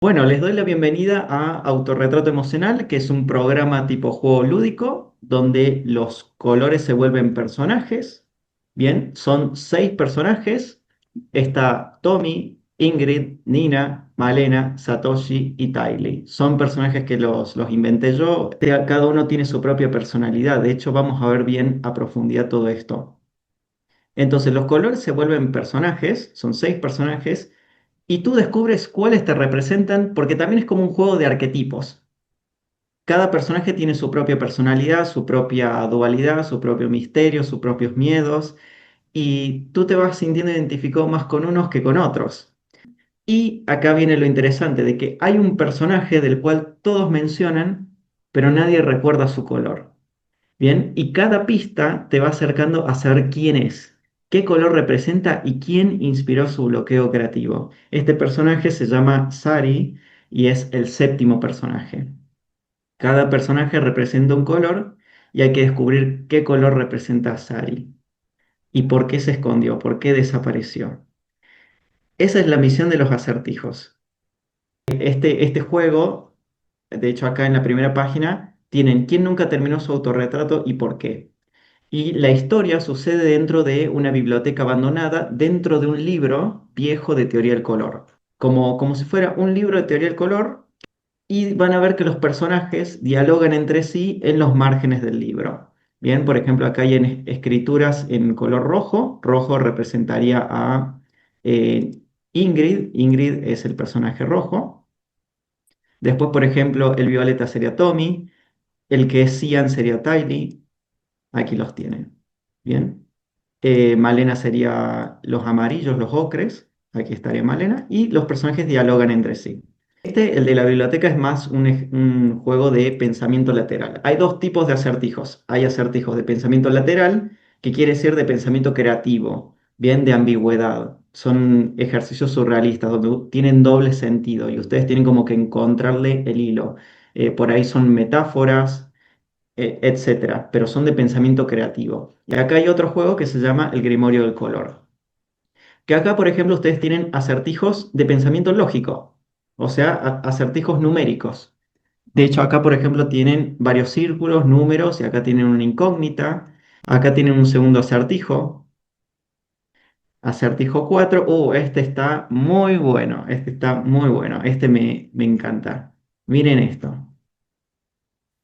Bueno, les doy la bienvenida a Autorretrato Emocional, que es un programa tipo juego lúdico, donde los colores se vuelven personajes. Bien, son 6 personajes. Está Tommy, Ingrid, Nina, Malena, Satoshi y Tylee. Son personajes que los inventé yo. Cada uno tiene su propia personalidad. De hecho, vamos a ver bien a profundidad todo esto. Entonces, los colores se vuelven personajes, son 6 personajes y tú descubres cuáles te representan, porque también es como un juego de arquetipos. Cada personaje tiene su propia personalidad, su propia dualidad, su propio misterio, sus propios miedos, y tú te vas sintiendo identificado más con unos que con otros. Y acá viene lo interesante de que hay un personaje del cual todos mencionan, pero nadie recuerda su color. Bien, y cada pista te va acercando a saber quién es, qué color representa y quién inspiró su bloqueo creativo. Este personaje se llama Sari y es el séptimo personaje. Cada personaje representa un color y hay que descubrir qué color representa a Sari y por qué se escondió, por qué desapareció. Esa es la misión de los acertijos. Este juego, de hecho acá en la primera página, tienen quién nunca terminó su autorretrato y por qué. Y la historia sucede dentro de una biblioteca abandonada, dentro de un libro viejo de teoría del color. Como si fuera un libro de teoría del color, y van a ver que los personajes dialogan entre sí en los márgenes del libro. Bien, por ejemplo, acá hay escrituras en color rojo. Rojo representaría a eh, Ingrid. Ingrid es el personaje rojo. Después, por ejemplo, el violeta sería Tommy. El que es Cian sería Tiny. Aquí los tienen. Bien. Malena sería los amarillos, los ocres, aquí estaría Malena, y los personajes dialogan entre sí. El de la biblioteca, es más un juego de pensamiento lateral. Hay dos tipos de acertijos. Hay acertijos de pensamiento lateral, que quiere decir de pensamiento creativo, bien de ambigüedad. Son ejercicios surrealistas donde tienen doble sentido y ustedes tienen como que encontrarle el hilo. Por ahí son metáforas, etcétera, pero son de pensamiento creativo. Y acá hay otro juego que se llama el Grimorio del Color, que acá, por ejemplo, ustedes tienen acertijos de pensamiento lógico, o sea, acertijos numéricos. De hecho, acá, por ejemplo, tienen varios círculos, números, y acá tienen una incógnita, acá tienen un segundo acertijo, acertijo 4. Este está muy bueno, este está muy bueno, este me encanta. Miren esto.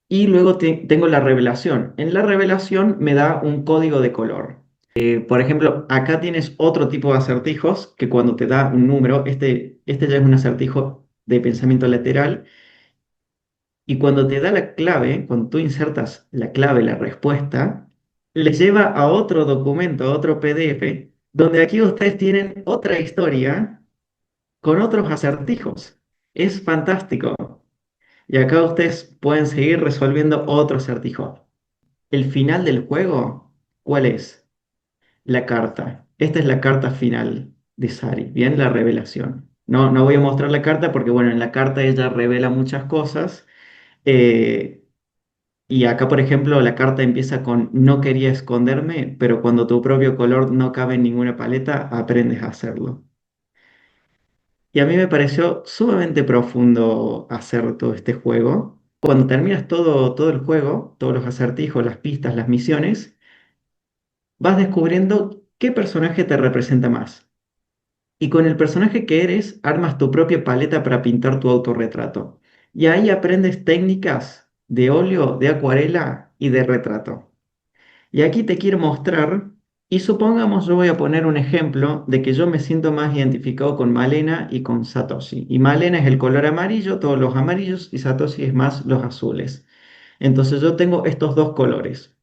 Y luego tengo la revelación. En la revelación me da un código de color. Por ejemplo, acá tienes otro tipo de acertijos que cuando te da un número, este ya es un acertijo de pensamiento lateral, y cuando te da la clave, cuando tú insertas la clave, la respuesta, le lleva a otro documento, a otro PDF, donde aquí ustedes tienen otra historia con otros acertijos. Es fantástico. Y acá ustedes pueden seguir resolviendo otro acertijo. El final del juego, ¿cuál es? La carta. Esta es la carta final de Sari, bien, la revelación. No voy a mostrar la carta porque, bueno, en la carta ella revela muchas cosas. eh, y acá, por ejemplo, la carta empieza con no quería esconderme, pero cuando tu propio color no cabe en ninguna paleta, aprendes a hacerlo. Y a mí me pareció sumamente profundo hacer todo este juego. Cuando terminas todo el juego, todos los acertijos, las pistas, las misiones, vas descubriendo qué personaje te representa más. Y con el personaje que eres, armas tu propia paleta para pintar tu autorretrato. Y ahí aprendes técnicas de óleo, de acuarela y de retrato. Y aquí te quiero mostrar, y supongamos yo voy a poner un ejemplo de que yo me siento más identificado con Malena y con Satoshi. Y Malena es el color amarillo, todos los amarillos, y Satoshi es más los azules. Entonces yo tengo estos dos colores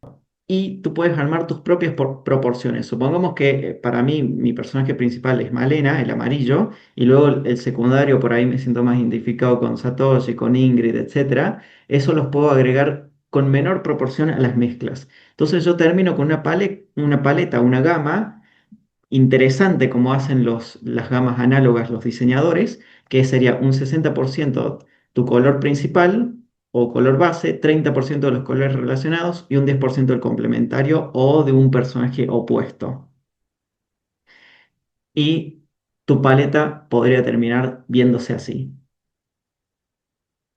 y tú puedes armar tus propias proporciones. Supongamos que para mí mi personaje principal es Malena, el amarillo, y luego el secundario por ahí me siento más identificado con Satoshi, con Ingrid, etcétera. Eso los puedo agregar con menor proporción a las mezclas. Entonces yo termino con una paleta, una gama interesante como hacen las gamas análogas los diseñadores, que sería un 60% tu color principal o color base, 30% de los colores relacionados y un 10% del complementario o de un personaje opuesto. Y tu paleta podría terminar viéndose así.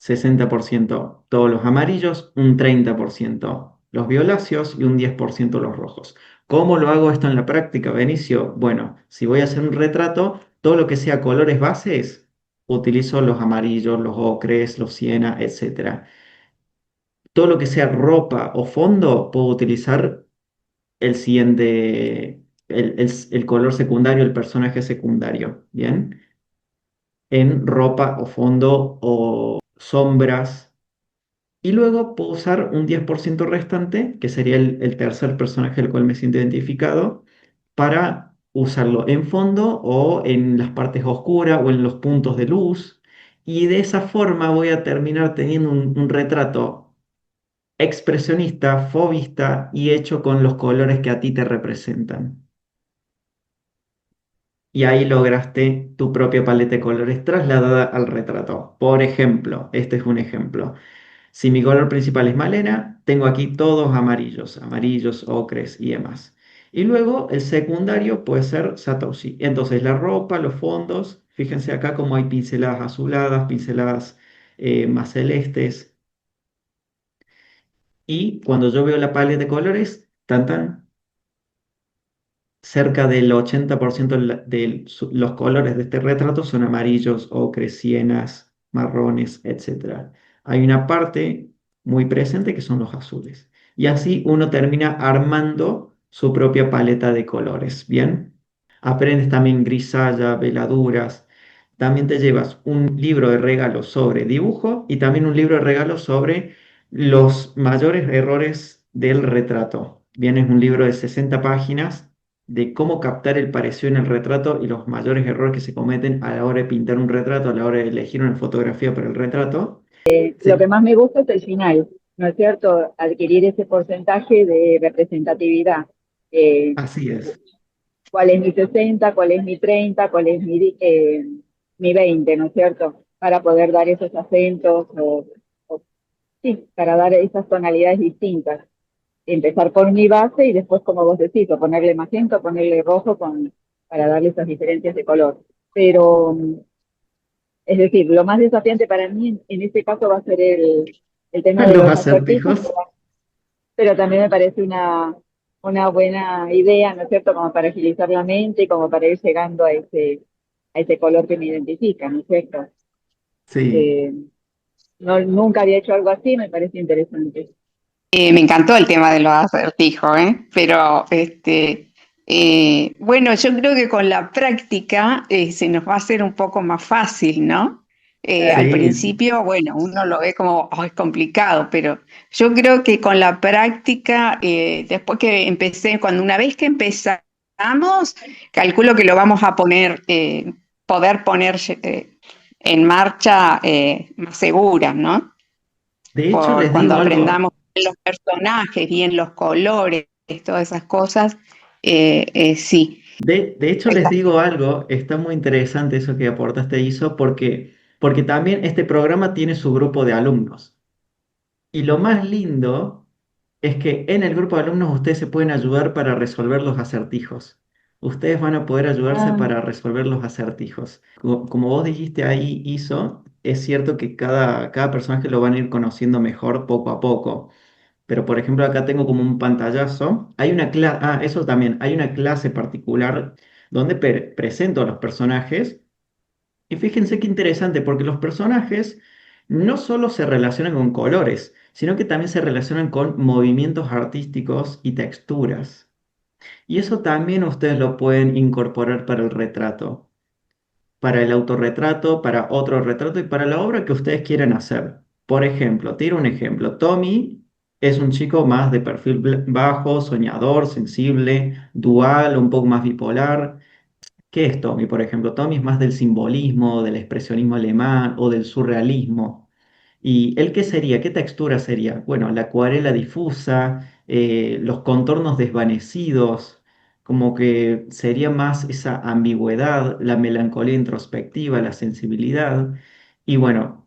60% todos los amarillos, un 30% los violáceos y un 10% los rojos. ¿Cómo lo hago esto en la práctica, Benicio? Bueno, si voy a hacer un retrato, todo lo que sea colores bases, utilizo los amarillos, los ocres, los siena, etcétera. Todo lo que sea ropa o fondo, puedo utilizar el siguiente, el color secundario, el personaje secundario, ¿bien? En ropa o fondo o sombras. Y luego puedo usar un 10% restante, que sería el tercer personaje del cual me siento identificado, para usarlo en fondo o en las partes oscuras o en los puntos de luz. Y de esa forma voy a terminar teniendo un retrato expresionista, fovista y hecho con los colores que a ti te representan. Y ahí lograste tu propia paleta de colores trasladada al retrato. Por ejemplo, este es un ejemplo. Si mi color principal es malena, tengo aquí todos amarillos, amarillos, ocres y demás. Y luego el secundario puede ser Satoshi. Entonces la ropa, los fondos, fíjense acá como hay pinceladas azuladas, pinceladas más celestes. Y cuando yo veo la paleta de colores, tan tan, cerca del 80% de los colores de este retrato son amarillos, ocres, sienas, marrones, etcétera. Hay una parte muy presente que son los azules. Y así uno termina armando su propia paleta de colores. Bien, aprendes también grisalla, veladuras. También te llevas un libro de regalo sobre dibujo y también un libro de regalo sobre los mayores errores del retrato. Bien, es un libro de 60 páginas de cómo captar el parecido en el retrato y los mayores errores que se cometen a la hora de pintar un retrato, a la hora de elegir una fotografía para el retrato. Lo que Sí, más me gusta es el final, ¿no es cierto? Adquirir ese porcentaje de representatividad. Eh, así es. ¿Cuál es mi 60, cuál es mi 30, cuál es mi 20, ¿no es cierto? Para poder dar esos acentos o sí, para dar esas tonalidades distintas. Empezar por mi base y después, como vos decís, o ponerle magenta, o ponerle rojo para darle esas diferencias de color. Pero es decir, lo más desafiante para mí en este caso va a ser el tema de Los los acertijos, acertijos. pero también me parece una buena idea, ¿no es cierto?, como para agilizar la mente y como para ir llegando a ese color que me identifica, ¿no es cierto? Sí. Eh, no, nunca había hecho algo así, me parece interesante. Me encantó el tema de los acertijos, ¿eh? Pero bueno, yo creo que con la práctica se nos va a hacer un poco más fácil, ¿no? Al Sí, principio, bueno, uno lo ve como, "Oh, es complicado", pero yo creo que con la práctica, después que empecé, cuando una vez que empezamos, calculo que lo vamos a poder poner en marcha más segura, ¿no? de hecho Por les cuando digo algo. aprendamos bien los personajes, bien los colores, todas esas cosas, sí. De hecho, les digo algo, está muy interesante eso que aportaste, Iso, porque también este programa tiene su grupo de alumnos. Y lo más lindo es que en el grupo de alumnos ustedes se pueden ayudar para resolver los acertijos. Ustedes van a poder ayudarse Ah, para resolver los acertijos. Como vos dijiste ahí, Iso, es cierto que cada personaje lo van a ir conociendo mejor poco a poco. Pero por ejemplo, acá tengo como un pantallazo. Hay una clase, eso también, hay una clase particular donde presento a los personajes. Y fíjense qué interesante, porque los personajes no solo se relacionan con colores, sino que también se relacionan con movimientos artísticos y texturas. Y eso también ustedes lo pueden incorporar para el retrato, para el autorretrato, para otro retrato y para la obra que ustedes quieran hacer. Por ejemplo, tiro un ejemplo. Tommy es un chico más de perfil bajo, soñador, sensible, dual, un poco más bipolar. ¿Qué es Tommy, por ejemplo? Tommy es más del simbolismo, del expresionismo alemán o del surrealismo. ¿Y él qué sería? ¿Qué textura sería? Bueno, la acuarela difusa, los contornos desvanecidos, como que sería más esa ambigüedad, la melancolía introspectiva, la sensibilidad. Y bueno,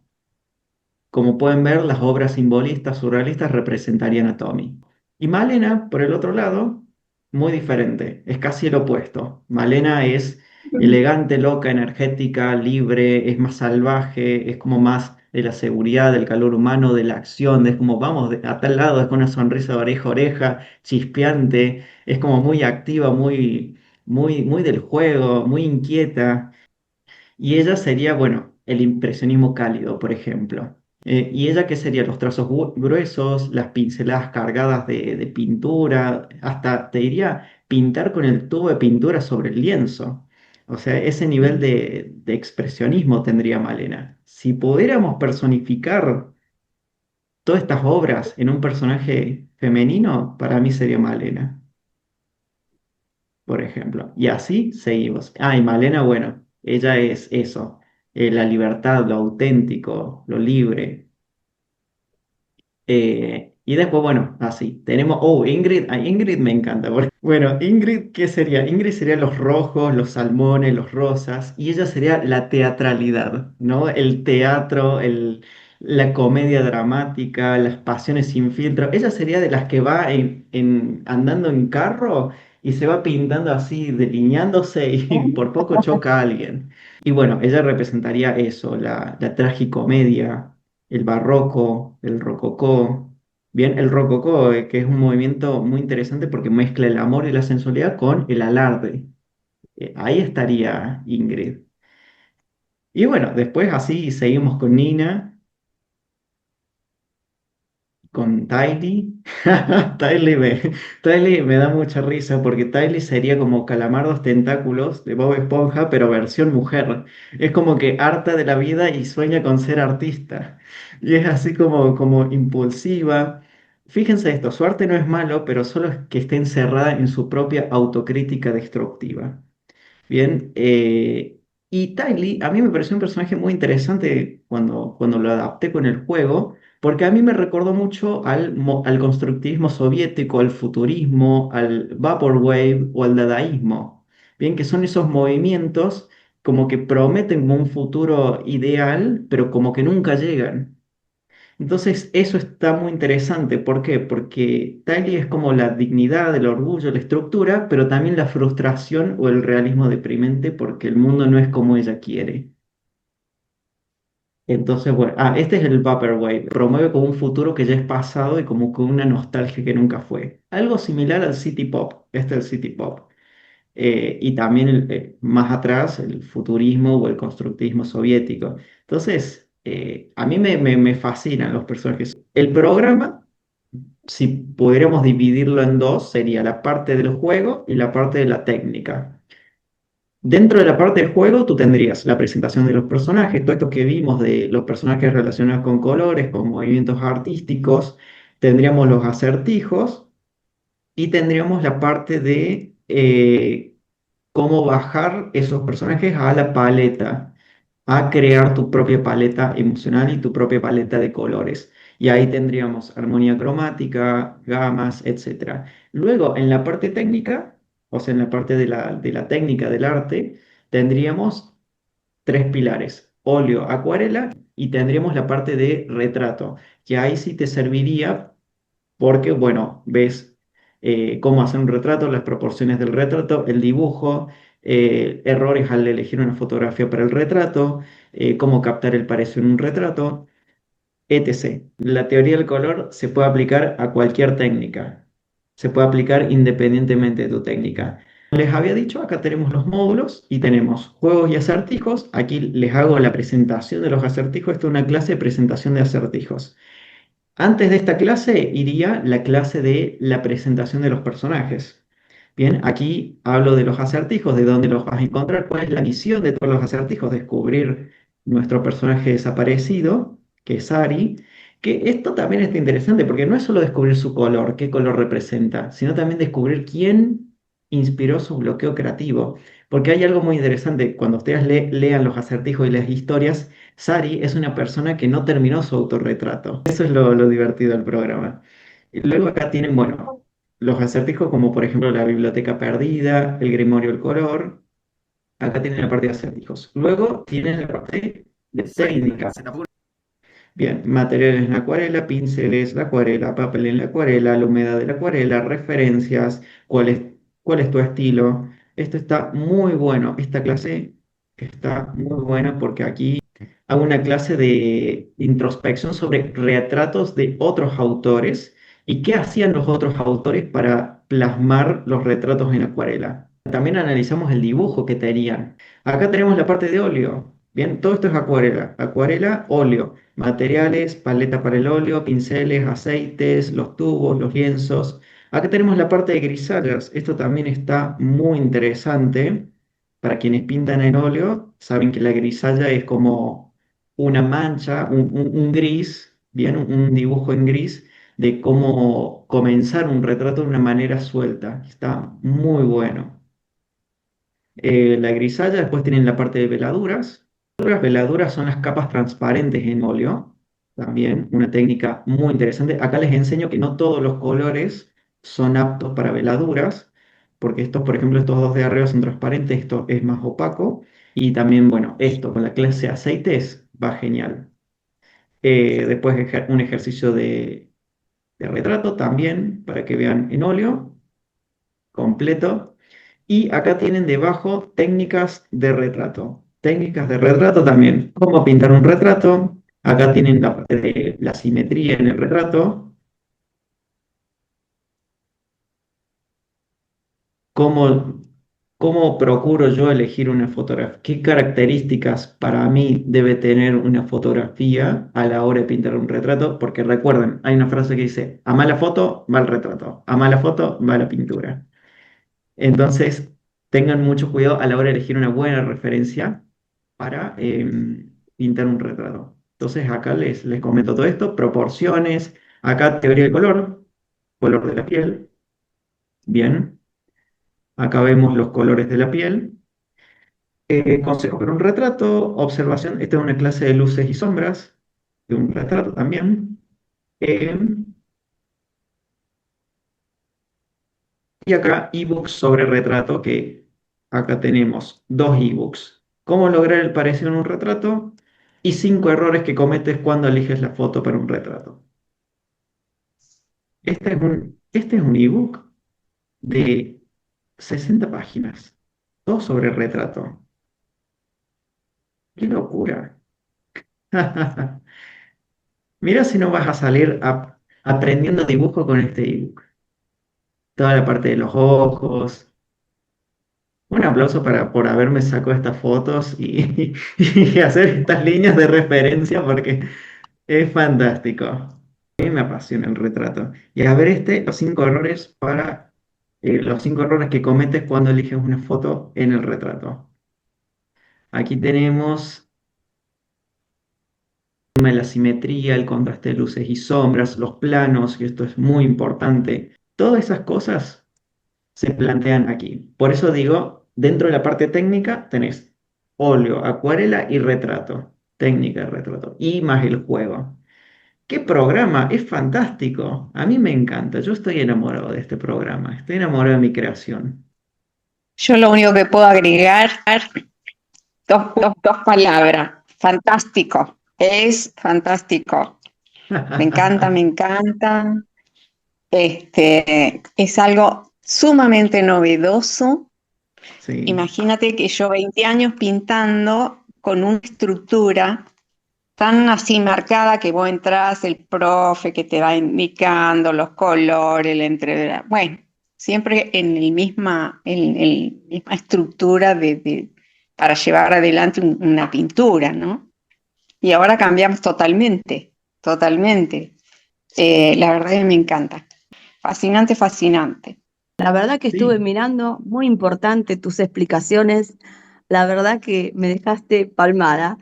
como pueden ver, las obras simbolistas, surrealistas representarían a Tommy. Y Malena, por el otro lado, muy diferente, es casi el opuesto. Malena es elegante, loca, energética, libre, es más salvaje, es como más de la seguridad, del calor humano, de la acción, de como vamos a tal lado, es con una sonrisa de oreja a oreja, chispeante, es como muy activa, muy del juego, muy inquieta. Y ella sería, bueno, el impresionismo cálido, por ejemplo. ¿Y ella qué sería? Los trazos gruesos, las pinceladas cargadas de pintura, hasta te diría pintar con el tubo de pintura sobre el lienzo. O sea, ese nivel de expresionismo tendría Malena. Si pudiéramos personificar todas estas obras en un personaje femenino, para mí sería Malena, por ejemplo. Y así seguimos. Ah, y Malena, bueno, ella es eso, la libertad, lo auténtico, lo libre. Y después, bueno, así, tenemos, oh, Ingrid, a Ingrid me encanta. Bueno, Ingrid, ¿qué sería? Ingrid sería los rojos, los salmones, los rosas, y ella sería la teatralidad, ¿no? El teatro, la comedia dramática, las pasiones sin filtro. Ella sería de las que va andando en carro y se va pintando así, delineándose y por poco choca a alguien. Y bueno, ella representaría eso, la tragicomedia, el barroco, el rococó. Bien, el rococó, que es un movimiento muy interesante porque mezcla el amor y la sensualidad con el alarde. Ahí estaría Ingrid. Y bueno, después así seguimos con Nina, con Tylee. Tylee me da mucha risa porque Tylee sería como Calamardos Tentáculos de Bob Esponja, pero versión mujer. Es como que harta de la vida y sueña con ser artista. Y es así como impulsiva. Fíjense esto, su arte no es malo, pero solo es que esté encerrada en su propia autocrítica destructiva. Bien, y Tylee a mí me pareció un personaje muy interesante cuando lo adapté con el juego, porque a mí me recordó mucho al constructivismo soviético, al futurismo, al vaporwave o al dadaísmo. Bien, que son esos movimientos como que prometen como un futuro ideal, pero como que nunca llegan. Entonces, eso está muy interesante. ¿Por qué? Porque Tally es como la dignidad, el orgullo, la estructura, pero también la frustración o el realismo deprimente porque el mundo no es como ella quiere. Entonces, bueno, este es el Vaporwave. Promueve como un futuro que ya es pasado y como con una nostalgia que nunca fue. Algo similar al City Pop. Este es el City Pop. Y también más atrás el futurismo o el constructivismo soviético. Entonces, a mí me fascinan los personajes. El programa, si pudiéramos dividirlo en dos, sería la parte del juego y la parte de la técnica. Dentro de la parte del juego, tú tendrías la presentación de los personajes, todo esto que vimos de los personajes relacionados con colores, con movimientos artísticos, tendríamos los acertijos y tendríamos la parte de cómo bajar esos personajes a la paleta, a crear tu propia paleta emocional y tu propia paleta de colores. Y ahí tendríamos armonía cromática, gamas, etcétera. Luego, en la parte técnica, o sea, en la parte de la técnica del arte, tendríamos tres pilares, óleo, acuarela, y tendríamos la parte de retrato, que ahí sí te serviría porque, bueno, ves cómo hacer un retrato, las proporciones del retrato, el dibujo, errores al elegir una fotografía para el retrato, cómo captar el parecido en un retrato, etc. La teoría del color se puede aplicar a cualquier técnica, se puede aplicar independientemente de tu técnica. Les había dicho, acá tenemos los módulos y tenemos juegos y acertijos. Aquí les hago la presentación de los acertijos. Esta es una clase de presentación de acertijos. Antes de esta clase iría la clase de la presentación de los personajes. Bien, aquí hablo de los acertijos, de dónde los vas a encontrar, cuál es la misión de todos los acertijos, descubrir nuestro personaje desaparecido, que es Ari, que esto también está interesante porque no es solo descubrir su color, qué color representa, sino también descubrir quién inspiró su bloqueo creativo. Porque hay algo muy interesante, cuando ustedes lean los acertijos y las historias, Sari es una persona que no terminó su autorretrato. Eso es lo divertido del programa. Y luego acá tienen, bueno, los acertijos como por ejemplo la biblioteca perdida, el grimorio del color. Acá tienen la parte de acertijos. Luego tienen la parte de técnicas. Bien, materiales en la acuarela, pinceles, la acuarela, papel en la acuarela, la humedad de la acuarela, referencias, cuál es tu estilo. Esto está muy bueno. Esta clase está muy buena porque aquí hago una clase de introspección sobre retratos de otros autores y qué hacían los otros autores para plasmar los retratos en acuarela. También analizamos el dibujo que tenían. Acá tenemos la parte de óleo. Bien, todo esto es acuarela. Acuarela, óleo. Materiales, paleta para el óleo, pinceles, aceites, los tubos, los lienzos. Acá tenemos la parte de grisallas. Esto también está muy interesante. Para quienes pintan en óleo, saben que la grisalla es como una mancha, un gris, bien, un dibujo en gris de cómo comenzar un retrato de una manera suelta. Está muy bueno. La grisalla, después tienen la parte de veladuras. Las veladuras son las capas transparentes en óleo, también una técnica muy interesante. Acá les enseño que no todos los colores son aptos para veladuras, porque estos, por ejemplo, estos dos de arriba son transparentes, esto es más opaco. Y también, bueno, esto con la clase de aceites va genial. Después un ejercicio de retrato también, para que vean en óleo completo. Y acá tienen debajo técnicas de retrato. Técnicas de retrato también. Cómo pintar un retrato. Acá tienen la parte de la simetría en el retrato. Cómo, cómo procuro yo elegir una fotografía. ¿Qué características para mí debe tener una fotografía a la hora de pintar un retrato? Porque recuerden, hay una frase que dice, a mala foto va el retrato. A mala foto va la pintura. Entonces, tengan mucho cuidado a la hora de elegir una buena referencia para pintar un retrato. Entonces, acá les comento todo esto, proporciones, acá teoría del color de la piel, bien, acá vemos los colores de la piel. Consejo para un retrato, observación, esta es una clase de luces y sombras, de un retrato también. Eh, Y acá ebooks sobre retrato, que acá tenemos dos ebooks. Cómo lograr el parecido en un retrato y 5 errores que cometes cuando eliges la foto para un retrato. Este es un ebook de 60 páginas, todo sobre retrato. ¡Qué locura! Mira si no vas a salir aprendiendo dibujo con este ebook. Toda la parte de los ojos. Un aplauso por haberme sacado estas fotos y hacer estas líneas de referencia porque es fantástico. A mí me apasiona el retrato. Y a ver los 5 errores que cometes cuando eliges una foto en el retrato. Aquí tenemos el tema de la simetría, el contraste de luces y sombras, los planos, y esto es muy importante. Todas esas cosas se plantean aquí. Por eso digo, dentro de la parte técnica tenés óleo, acuarela y retrato. Técnica de retrato. Y más el juego. ¿Qué programa? Es fantástico. A mí me encanta. Yo estoy enamorado de este programa. Estoy enamorado de mi creación. Yo lo único que puedo agregar, dos palabras. Fantástico. Es fantástico. Me encanta, me encanta. Es algo sumamente novedoso. Sí, Imagínate que yo 20 años pintando con una estructura tan así marcada que vos entras, el profe que te va indicando los colores, bueno, siempre en la misma estructura para llevar adelante una pintura, ¿no? Y ahora cambiamos totalmente, totalmente. La verdad que me encanta. Fascinante, fascinante. La verdad que estuve sí. mirando, muy importante tus explicaciones. La verdad que me dejaste palmada.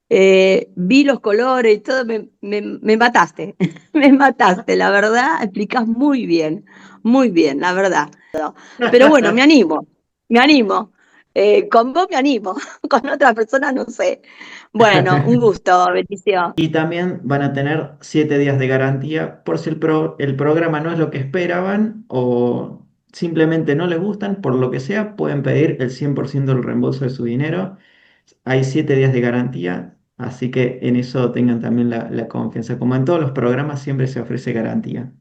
Vi los colores y todo, me mataste, me mataste, la verdad, explicás muy bien, la verdad. Pero bueno, me animo. Con vos me animo, con otra persona no sé. Bueno, un gusto, bendición. Y también van a tener 7 días de garantía por si el programa no es lo que esperaban o simplemente no les gustan, por lo que sea, pueden pedir el 100% del reembolso de su dinero. Hay 7 días de garantía, así que en eso tengan también la confianza. Como en todos los programas, siempre se ofrece garantía.